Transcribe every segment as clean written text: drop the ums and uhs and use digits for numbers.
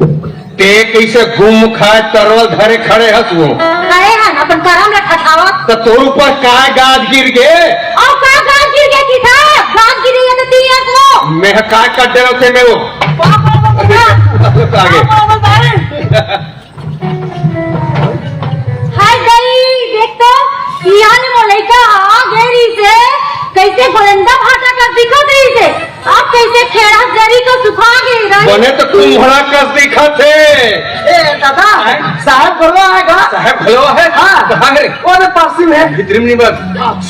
ते कैसे घूम खाए तरवल धरे खड़े हस वो अरे हन अपन करम ला ठठावत तो तोर ऊपर काय गाज गिर गे और का गाज गिर गया की था गाज गिरी है तो दिया को मैं काय कर दे रहे थे मैं वो आगे हाय गई देख तो यहाँ ने मोलेका आ गई से कैसे गोलंदा भाटा का दिखा गई से आप कैसे खेड़ा जरी को सुखा गई रही बने तो कुम्भड़ा कस दिखा थे ए दादा साहब बोलो आएगा साहब भलो है हाँ। कहाँ है वो तो पास में है भीतरी में नहीं बस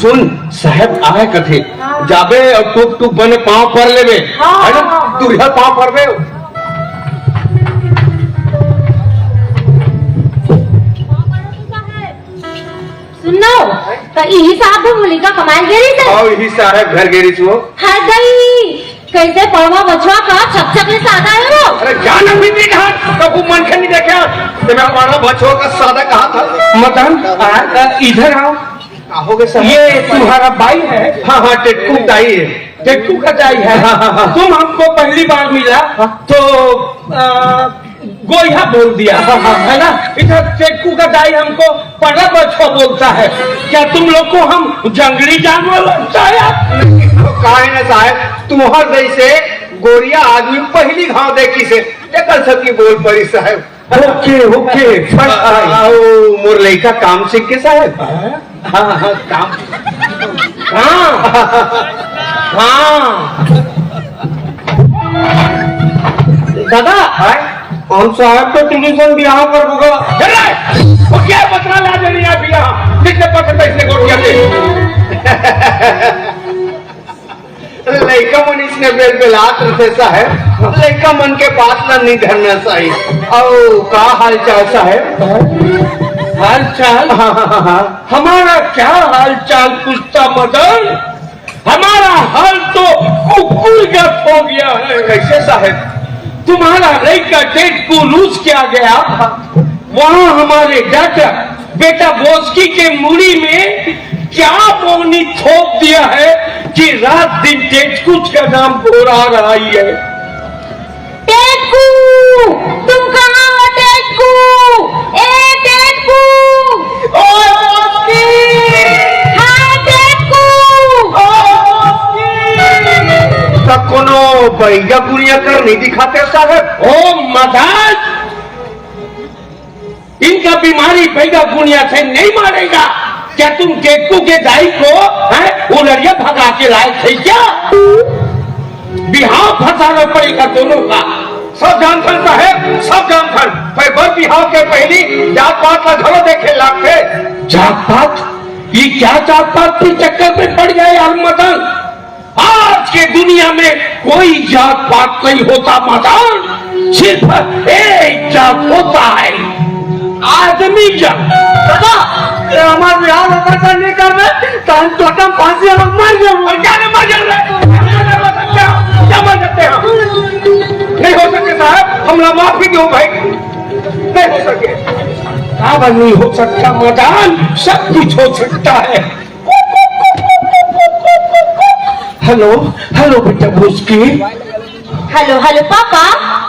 सुन साहब आए कथे जाबे और टूक बने पाँव पर लेवे है ना तू इधर पाँव पर ले सुनो तो यही साहब मोलिका कमाई गई से और यही साहब घर गेरी छो हाय गई कैसे पड़वा बचवा का छक ले सादा है वो अरे जाना भी नहीं कहा कबू मन के नहीं देखा तो मैं हमारा बच्चों का सादा कहा था मदन इधर आओ हो गए ये तुम्हारा भाई है हाँ हाँ टेटकू दाई है टेटू का दाई है तुम हमको पहली बार मिला तो गोया बोल दिया है ना इधर टेटू का दाई हमको पड़ा बच्चा बोलता है क्या तुम लोग को हम जंगली जानवर लगता है कहा ना साहब तुम्हार जैसे गोरिया आदमी पहली घाव देखी से कर सकी बोल पड़ी साहब ओके ओके मोर लड़का काम सीख के साहब हाँ हाँ काम हाँ दादा हम साहब तो टेलीविजन बिहार कर दूंगा वो क्या बतला ला दे रही है भैया कितने पकड़ता इसने गोरिया के लड़का मन इसने बेल बेलात रखे साहब लड़का मन के बात ना नहीं धरना चाहिए और का हाल चाल साहब हाल चाल हमारा क्या हाल चाल पूछता मदन हमारा हाल तो कुकुरगत हो गया है कैसे साहब तुम्हारा लड़का डेट को लूज किया गया वहाँ हमारे डाटा बेटा बोस्की के मुड़ी में क्या बोनी थोप दिया है कि रात दिन टेटकुच का नाम बोला रही है टेटकू तुम कहाँ हो टेटकू ए टेटकू ओए बोस्की हाय टेटकू तब कोनो बैगा गुड़िया कर नहीं दिखाते साहब ओ मदन इनका बीमारी पैदा गुनिया से नहीं मारेगा क्या तुम टेटकू के दाई को वो लड़िया भगा के लाए थे क्या बिहाव फंसाना पड़ेगा दोनों का सब जानथन साहब सब जानथन पर बिहाव के पहली जात पात का घरों देखे लागते जात पात ये क्या जात पात के चक्कर में पड़ गए यार मदन आज के दुनिया में कोई जात पात नहीं होता मदन सिर्फ एक जात होता है आदमी जात दादा हमारे बिहार में नहीं कर रहे तो हम टोटम फांसी हम मर गए क्या मर सकते हैं नहीं हो सके साहब हमला माफी दो भाई नहीं हो सके अब नहीं हो सकता मदान सब कुछ हो सकता है हेलो हेलो बेटा मुस्की हेलो हेलो पापा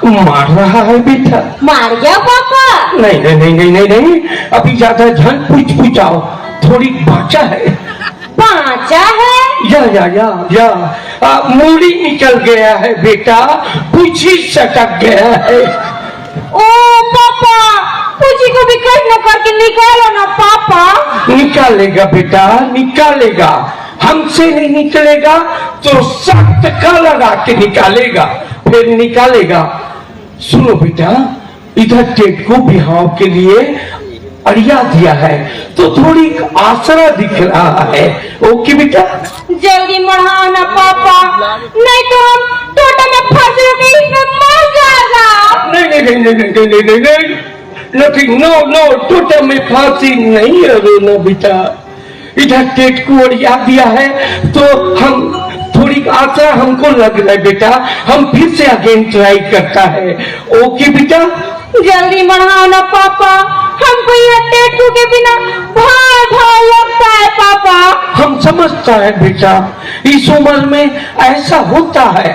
मार रहा है बेटा मार गया पापा नहीं नहीं नहीं नहीं नहीं नहीं अभी ज्यादा झन पूछाओ थोड़ी बाचा है बाचा है या मूड़ी निकल गया है बेटा कुछ ही सटक गया है ओ पापा पूछी को भी कट न करके निकालो ना पापा निकालेगा बेटा निकालेगा हमसे नहीं निकलेगा तो सख्त का लगा के निकालेगा फिर निकालेगा सुनो बेटा इधर टेटको बिहाव के लिए अड़िया दिया है तो थोड़ी आसरा दिख रहा है ओके बेटा जल्दी बढ़ाओ ना पापा नहीं तो हम टोटा में फंस गए इसमें मर जाएगा नहीं नहीं नहीं नहीं नहीं नहीं नहीं नहीं नथिंग नो नो टोटा में फांसी नहीं है रोना बेटा इधर टेटको अड़िया दिया है तो हम थोड़ी आशा हमको लग रहा है बेटा हम फिर से अगेन ट्राई करता है ओके बेटा जल्दी बढ़ाओ ना पापा हमको यह टेटू के बिना भार लगता है पापा हम समझता है बेटा इस उम्र में ऐसा होता है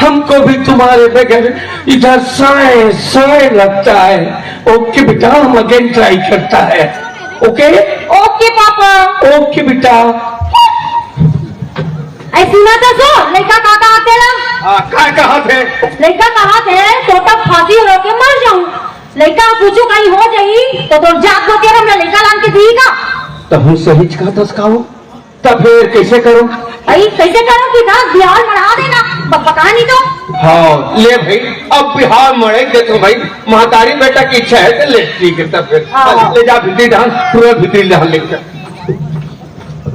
हमको भी तुम्हारे बगैर इधर साए लगता है। ओके बेटा, हम अगेन ट्राई करता है। ओके ओके पापा। ओके बेटा। ऐसी ना तो सो लड़का काका आते ना। क्या कहा थे? लड़का कहा थे तो तब फांसी हो के मर जाऊं। लड़का पूछो कहीं हो जाई तो जात होती है हमने लड़का लान के दी का। तब हम सही का दस खाओ, तब फिर कैसे करो? भाई कैसे करो कि 10 बिहार बढ़ा देना, पका नहीं तो। हाँ ले भाई, अब बिहार मरेंगे तो भाई महतारी बेटा की इच्छा है तो ले, ठीक है तब फिर हाँ। ले जा भित्री धान, पूरा भित्री धान लेकर।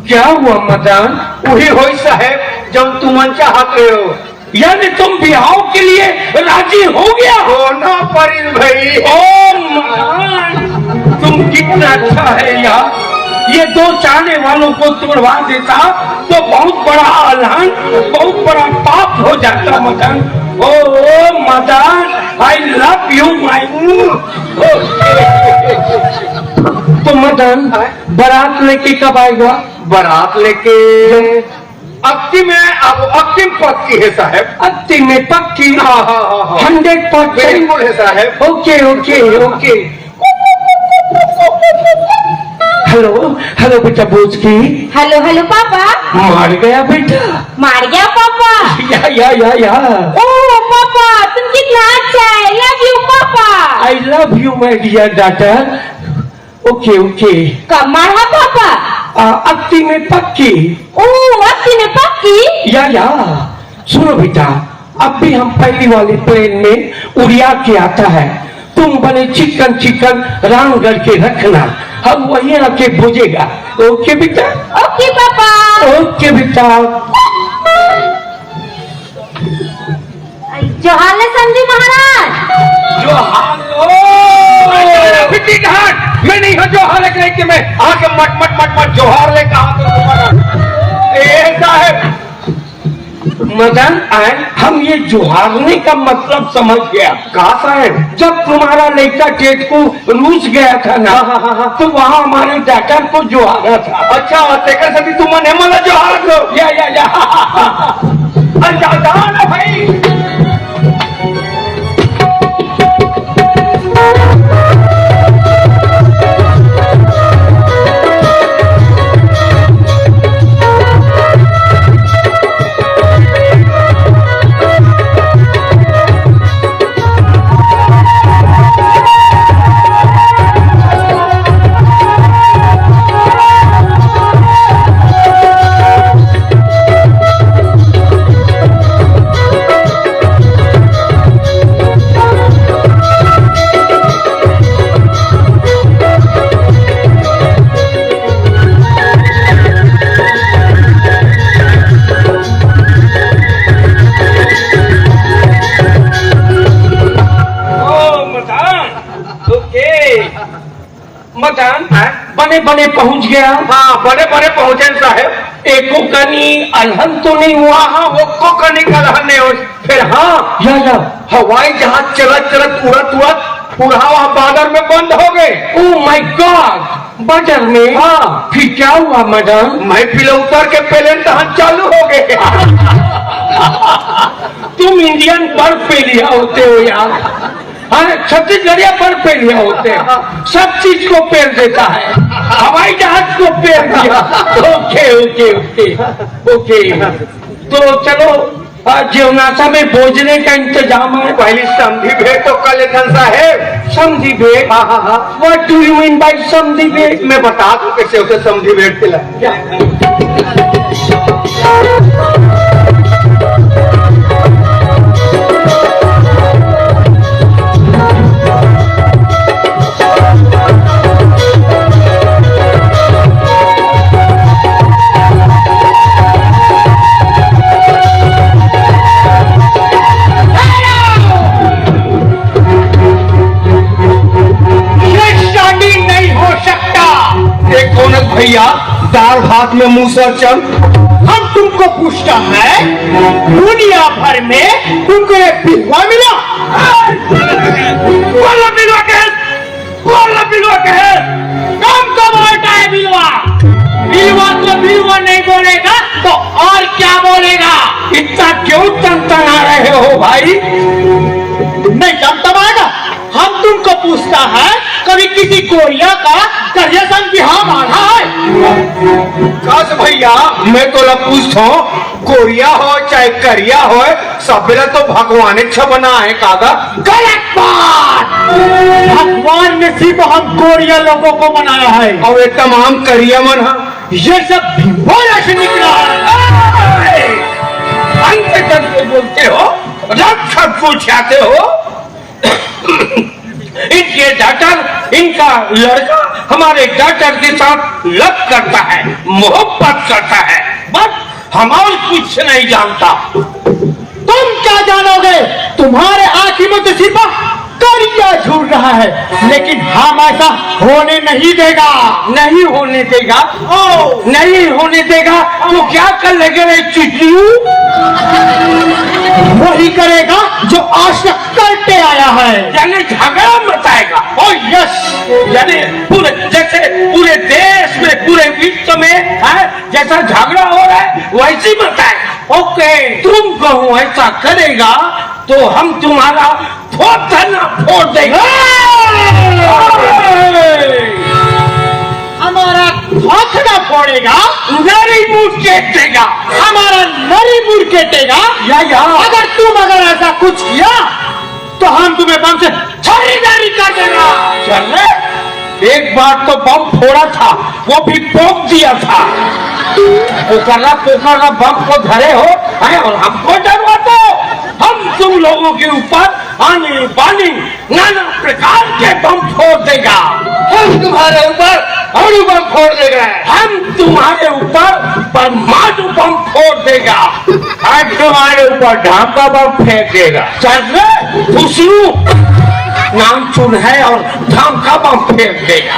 क्या हुआ मदान? वही हो साहेब जब तुम चाहत रहे हो, यानी तुम बिहाव के लिए राजी हो गया? होना परी भाई। ओ मदान, तुम कितना अच्छा है यार। ये दो चाहने वालों को तोड़वा देता तो बहुत बड़ा आह्लान, बहुत बड़ा पाप हो जाता मदन। ओ Madan, I love you my. तो मदन बारात लेके कब आएगा? बारात लेके अक्ति में, अब अक्ति में पक्की है साहब। अत्ती में पक्की? हाँ हाँ हाँ हाँ 100% बिल्कुल है साहब। Okay okay okay. Hello hello बेटा बोझ की। हेलो हेलो पापा। मार गया बेटा? मार गया पापा। या ओ पापा तुम कितना अच्छा है, love you papa. I love you my dear daughter. Okay okay. कब मारा पापा? अक्ति में पक्की। ओ अक्ति में पक्की। या सुनो बेटा, अब भी हम पहली वाले प्लेन में उड़िया के आता है। तुम बने चिकन रांग करके रखना, हम वही आके भूजेगा। ओके बेटा? ओके पापा। ओके बेटा। जोहार ले संजू महाराज। भित्री धान मैं नहीं हूँ जोहार लेकर के, मैं आके मट जोहार ले कहा तो तुम्हारा साहब। मदन हम ये जोहारने का मतलब समझ गया। कहा साहब? जब तुम्हारा लड़का टेट को रूस गया था ना, हाँ। तो वहाँ हमारे डॉक्टर को जोहारा था। अच्छा तेकर सभी तुम मन मला जोहार लो। या अच्छा ना भाई। मकान बने पहुंच गया। हाँ बड़े पहुंचे साहब। एको कनी अलहन तो नहीं हुआ? हाँ वो को कनी का अलहन नहीं हो। फिर हाँ या हवाई जहाज चलत उड़त पूरा वहाँ बादर में बंद हो गए। ओ माय गॉड, बादर में? हाँ। फिर क्या हुआ मैडम? मैं फिर उतर के प्लेन दहन चालू हो गए। तुम इंडियन बर्फ पे लिया होते हो यार। हाँ छत्तीसगढ़िया बर्फ पे लिया होते हैं, सब चीज को पेर देता है, हवाई जहाज को पेर दिया। Okay okay okay okay. तो चलो जीवनाशा में भोजने का इंतजाम है। पहली समझी भेंट तो कल साहेब। समझी भेंट? हाँ। What do you mean by समझी भेंट? मैं बता दूं कैसे होते समझी भेंट के भैया दाल भात में मूसर चल। हम तुमको पूछता है दुनिया भर में तुमको एक बिलवा मिला? बोलो बिलवा कहे कम बोलता है बिलवा तो बिलवा नहीं बोलेगा तो और क्या बोलेगा? इतना क्यों तनतना रहे हो? भाई? नहीं जानता मारेगा। हम तुमको पूछता है कभी किसी कोरिया का करियासन बिहार मारा है? काश भैया मैं तो पूछता हूँ, कोरिया हो चाहे करिया हो, सब तो भगवान इच्छा बना है कागा। गलत बात। भगवान ने सिर्फ हम कोरिया लोगों को बनाया है और ये तमाम करिया मन है, ये सब भिंभोरा से निकला है। अंत करके बोलते हो, रक्षक पूछाते हो। इनके डॉक्टर, इनका लड़का हमारे डॉक्टर के साथ लव करता है, मोहब्बत करता है, बस हम और कुछ नहीं जानता। तुम क्या जानोगे? तुम्हारे आंखी में तो सिर्फ करिया झूठ रहा है, लेकिन हम ऐसा होने नहीं देगा। नहीं होने देगा? ओ नहीं होने देगा तो क्या कर लेगा रे चुटलियू? वही करेगा जो आज तक करते आया है, यानी झगड़ा मचाएगा। ओ यस, यानी पूरे जैसे पूरे देश में, पूरे विश्व में है जैसा झगड़ा हो रहा है वैसे मचाएगा। ओके, तुम कहूँ ऐसा करेगा तो हम तुम्हारा फोड़ना फोड़ देंगे। हमारा खोखना फोड़ेगा, नरी मुंह चेट देगा, हमारा नरी मुड़ केटेगा। या अगर ऐसा कुछ किया तो हम तुम्हें बम से खरीदारी कर देगा। चल, एक बार तो बम फोड़ा था, वो भी पोक दिया था। पोखरा पोखरा बम को धरे हो है और हमको डरवाते हो। हम तुम लोगों के ऊपर आने बानी नाना प्रकार के बम फोड़ देगा। हम तुम्हारे ऊपर अणु बम फोड़ देगा। हम तुम्हारे ऊपर परमाणु बम फोड़ देगा। हम तुम्हारे ऊपर ढाका बम फेंक देगा। चल खुशरू नाम चुन है और ढाका बम फेंक देगा।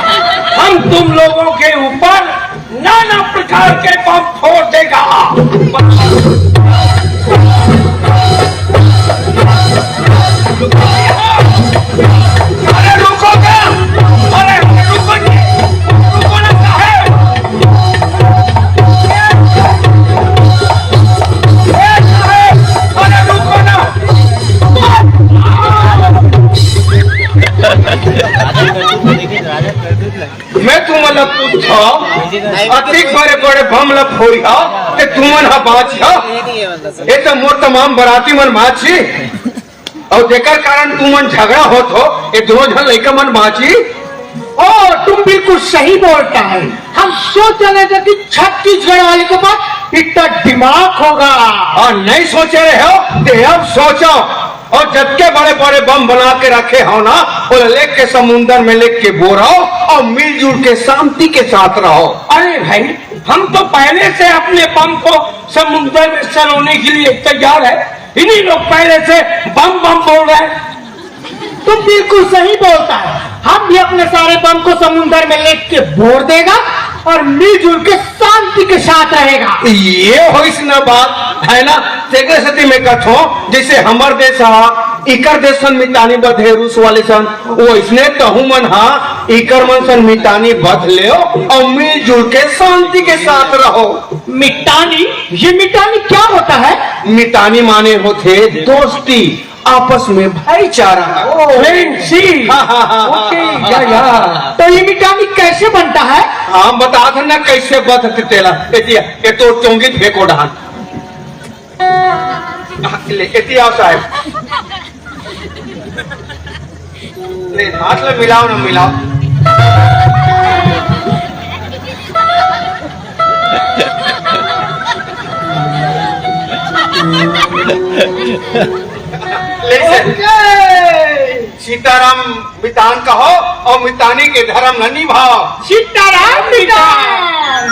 हम तुम लोगों के ऊपर नाना प्रकार के बम फोड़ देगा। अरे रुको क्या? अरे रुको नहीं, रुको ना साहब। अरे रुको ना। मैं तुम्हारा पूछो अति बड़े बड़े बम ला फोड़िया ते तुमन हा बाचिया। ये तो मोर तमाम बराती मन बाची और जेकर कारण तुमन झगड़ा होत हो, ये दोनों जन लड़का मन बाची। ओ तुम बिल्कुल सही बोलता है। हम सोच रहे थे कि छत्तीसगढ़ वाले के पास इतना दिमाग होगा। और नहीं सोचे रहे हो ते अब सोचो। और जबके बड़े बड़े बम बना के रखे हो ना, वो लेक के समुंदर में लेक के बो रहो और मिलजुल के शांति के साथ रहो। अरे भाई, हम तो पहले से अपने बम को समुद्र में सरोने के लिए तैयार है। इन्हीं लोग पहले से बम बम बोल रहे हैं। तुम बिल्कुल सही बोलता है। हम भी अपने सारे बम को समुंदर में लेक के बोर देगा और मिलजुल के शांति के साथ रहेगा। ये हो इस न बात है ना। तेरे सती में कथो जैसे हमार देश हा, इकर देशन मितानी बधे रूस वाले सन, वो इसने तहु मन हा इकर मन सन मितानी बध ले और मिलजुल के शांति के साथ रहो। मिटानी? ये मिटानी क्या होता है? मितानी माने होते दोस्ती, आपस में भाईचारा। फ्रेंडशिप। ओके, या। तो ये मिटानी कैसे बनता है? हाँ बता देना कैसे बधते तेला। ये तो चोंगी फेंको डान ले आओ साहब, ले हाथ ले मिलाओ ना मिलाओ। सीताराम मितान कहो और मितानी के धर्म न निभाओ। सीताराम मिटान।